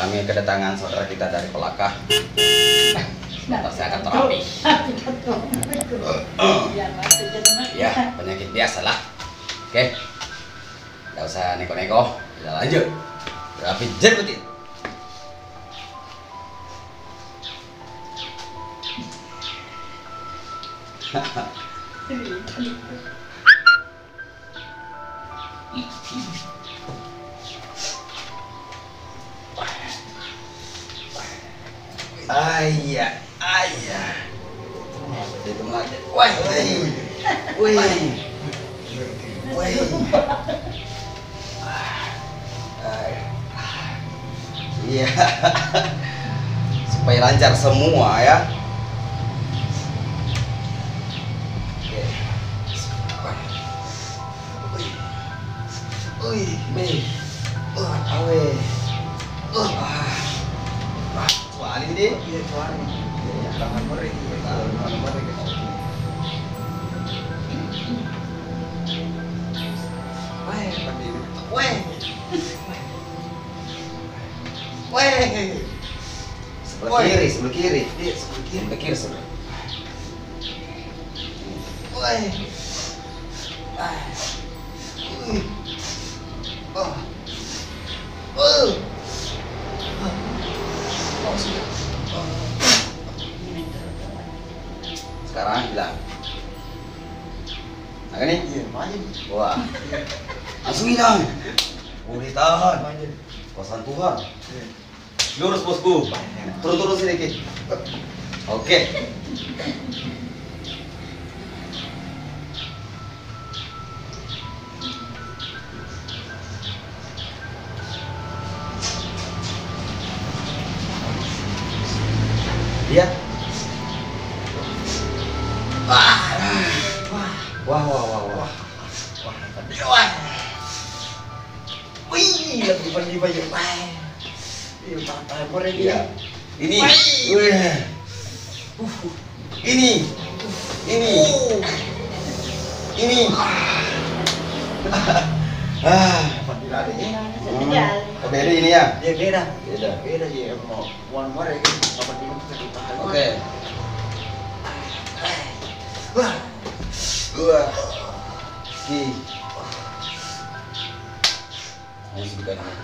Kami kedatangan saudara kita dari Kolaka. Sebentar saya akan terapi. Ya, penyakit biasa lah. Oke, tidak usah neko-neko. Kita lanjut. Terapi jerutin. Ayah, ayah. Itu lagi. Wah, wih, wih. Iya. Supaya lancar semua ya. Wih, wih. Awe. Cuali deh. Iya, cuali. Ya, tangan mereka. Tangan mereka. Weh. Weh. Sebelah kiri, sebelah kiri. Iya, sebelah kiri. Sebelah kiri, sebelah. Weh. Oh. Oh. Sekarang bilang. Nah, ini? Iya, main. Wah. Langsung hilang. Boleh tahan. Kosan Tuhan. Lurus bosku. Turun-turun sedikit. Oke. Lihat. Wah. Wah, wah, wah, wah. Wah. Wih, lagi banyak. Wah. Ini tangan mereka. Iya. Ini. Wih. Ini. Ini. Ini. Beda ini ya? Iya, beda. Beda Ya, mau one more ya. Apa dia bisa ditahan? Oke. Wah. Dua. Di. Ini juga nih.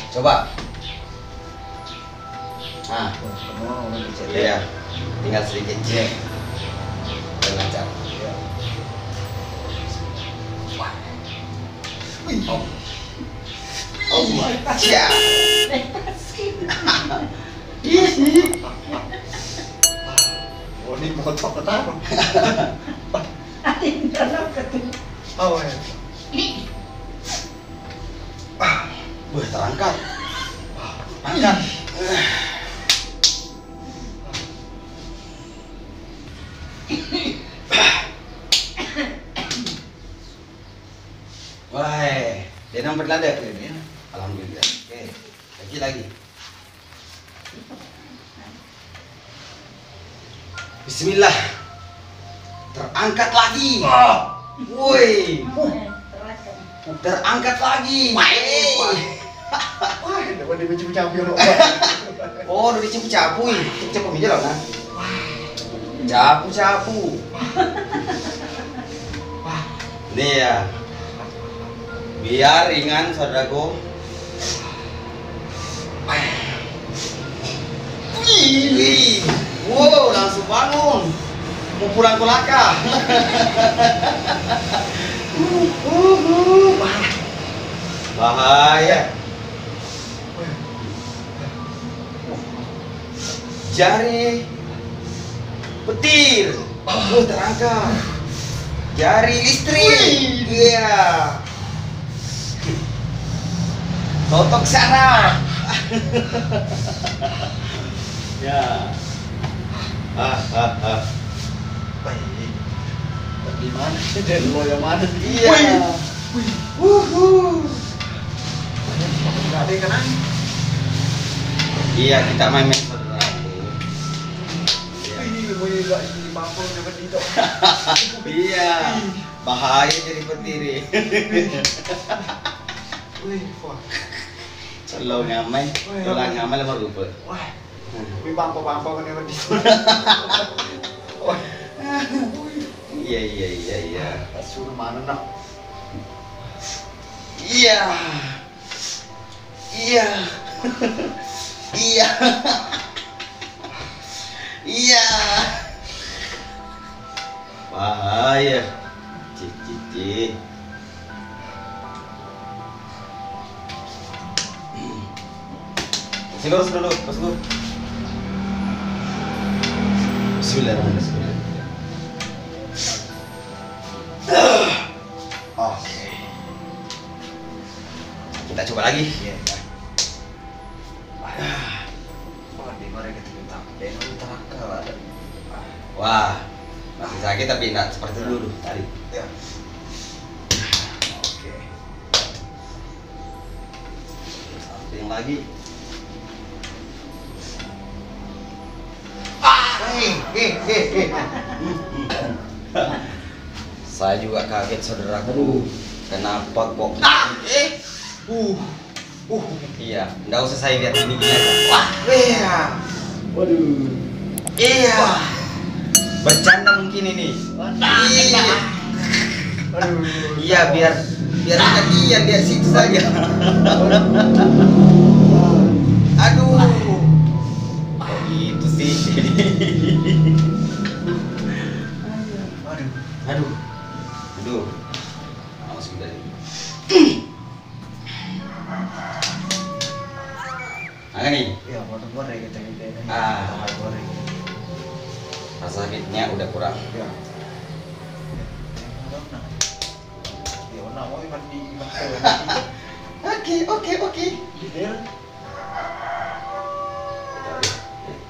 Coba. Nah, ya, tinggal sedikit cek. Lancar. Oh, oh my God. Oh, ini mau cok ketawa. Atin dalam ketemu. Oh, ya. Wah, terangkat. Angkat. Wah, dia nomor berlada. Alhamdulillah. Oke, lagi. Bismillah. Terangkat lagi. Woi. Terangkat lagi. Wah, dapat dicapu-capu loh. Oh, udah dicapu-capu. Capu aja loh, kan? Capu-capu. Nih ya. Biar ringan, saudaraku. Wih. Wow, langsung bangun. Mau pulang Kolaka. Bahaya. Jari petir. Oh, terangkat. Jari listrik. Iya. Totok saraf. Ya. Baik. Gimana? Dan lo yang mana? Iya. Enggak ada yang kena. Iya, kita main-main saudaraku. Ini mau enggak ini mampu dapat itu. Iya. Bahaya jadi petiri. Wih, wah. Selalu ngamai, tulang ngamai lemah lupa. Wah. Wih, bangpa-bangpa kan yang di. Wah. Iya. Suruh mana nak? Iya. Iya. Iya. Iya. Bahaya. Cici. Sini lurus dulu, bosku. Bismillahirrahmanirrahim. Oke. Kita coba lagi. Iya. Wah, di mana kita minta? Dia neraka lah. Wah, masih sakit tapi tidak seperti dulu tadi. Ya. Oke. Samping lagi. Saya juga kaget saudaraku. Kenapa kok? Iya, nggak usah saya lihat ini gini aja. Wah, iya. Waduh. Iya. Bercanda mungkin ini. Iya. Aduh. Iya, biar kejadian dia situ saja. Aduh. Kok gitu sih? Aduh. Aduh. Awas udah. Angin nih. Ya, mau goreng kita ini. Goreng. Rasa sakitnya udah kurang. Ya. Ya, nak mau mandi. Oke. Dia.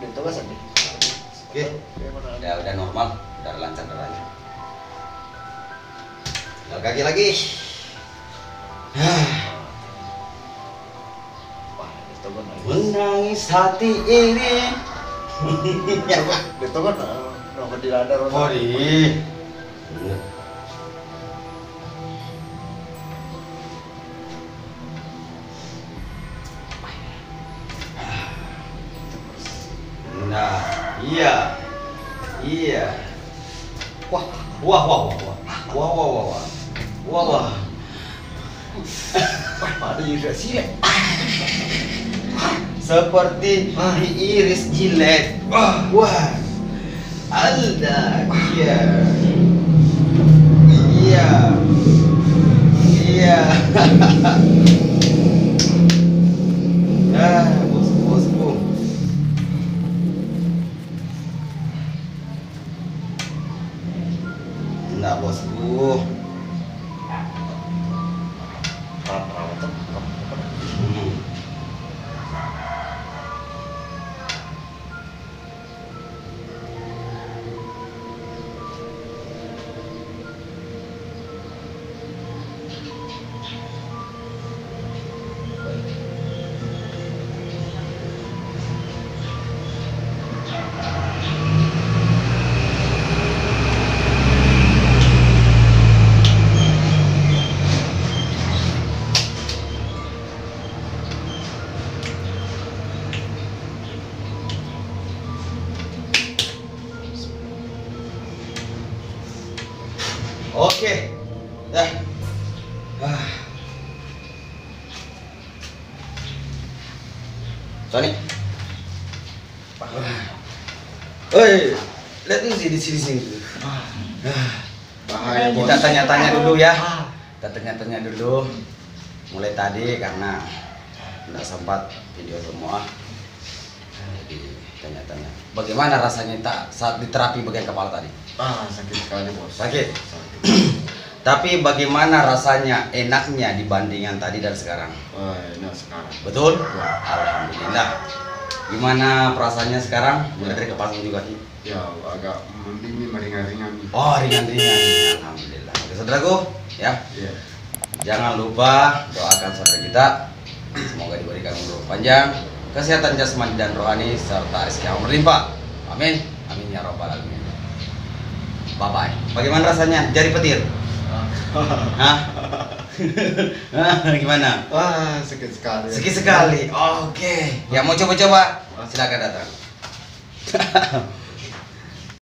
Betul kan sih? Oke. Udah normal, udah lancar darahnya. Tinggal kaki lagi. Wah, itu kan. Menangis hati ini. Itu kan nomor di radar. Sorry. Nah, iya. Wah. Wah, ada yang sih. Seperti diiris jilet. Wah. Alda. Iya. Bosku. Enggak, bosku. Oke. Dah. Sony. Oi, lihat ini di sini. Bahaya. Kita tanya-tanya dulu ya. Kita tanya-tanya dulu. Mulai tadi karena tidak sempat video semua. Jadi tanya-tanya. Bagaimana rasanya saat diterapi bagian kepala tadi? Sakit sekali, bos. Sakit. Tapi bagaimana rasanya, enaknya dibandingkan tadi dan sekarang? Enak sekarang. Betul? Alhamdulillah. Gimana perasaannya sekarang? Mulai dari kepala juga sih. Ya, agak mending ringan-ringan. Oh, ringan-ringan. Alhamdulillah. Oke, saudaraku, ya. Iya. Jangan lupa doakan saudara kita. Semoga diberikan umur panjang, kesehatan jasmani dan rohani serta rezeki yang berlimpah. Amin. Amin ya rabbal alamin. Bye bye. Bagaimana rasanya jari petir? Hah? Gimana? Wah, sakit sekali. Sekali sekali. Oke. Yang mau coba-coba silakan datang.